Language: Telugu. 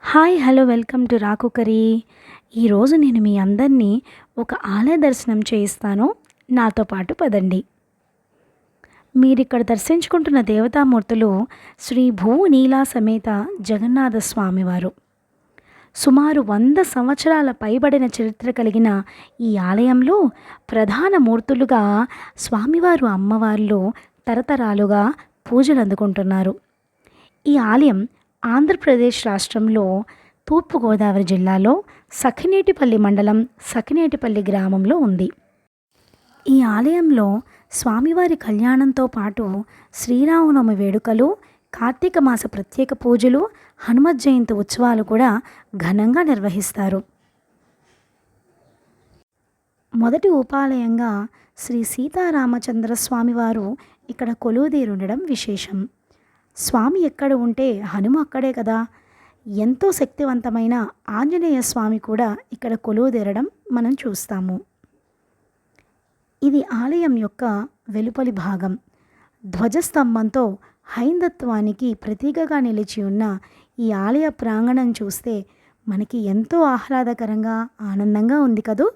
హాయ్ హలో వెల్కమ్ టు రాకు కర్రీ. ఈరోజు నేను మీ అందరినీ ఒక ఆలయ దర్శనం చేయిస్తాను. నాతో పాటు పదండి. మీరిక్కడ దర్శించుకుంటున్న దేవతామూర్తులు శ్రీ భూనీలా సమేత జగన్నాథ స్వామివారు. సుమారు 100 సంవత్సరాల పైబడిన చరిత్ర కలిగిన ఈ ఆలయంలో ప్రధాన మూర్తులుగా స్వామివారు అమ్మవార్లు తరతరాలుగా పూజలు అందుకుంటున్నారు. ఈ ఆలయం ఆంధ్రప్రదేశ్ రాష్ట్రంలో తూర్పుగోదావరి జిల్లాలో సఖినేటిపల్లి మండలం సఖినేటిపల్లి గ్రామంలో ఉంది. ఈ ఆలయంలో స్వామివారి కళ్యాణంతో పాటు శ్రీరామనవమి వేడుకలు, కార్తీక మాస ప్రత్యేక పూజలు, హనుమత్ జయంతి ఉత్సవాలు కూడా ఘనంగా నిర్వహిస్తారు. మొదటి ఉపాలయంగా శ్రీ సీతారామచంద్ర స్వామివారు ఇక్కడ కొలువుదీరుండడం విశేషం. స్వామి ఎక్కడ ఉంటే హనుమ అక్కడే కదా. ఎంతో శక్తివంతమైన ఆంజనేయ స్వామి కూడా ఇక్కడ కొలువుదీరడం మనం చూస్తాము. ఇది ఆలయం యొక్క వెలుపలి భాగం. ధ్వజస్తంభంతో హైందత్వానికి ప్రతీకగా నిలిచి ఉన్న ఈ ఆలయ ప్రాంగణం చూస్తే మనకి ఎంతో ఆహ్లాదకరంగా ఆనందంగా ఉంది కదూ.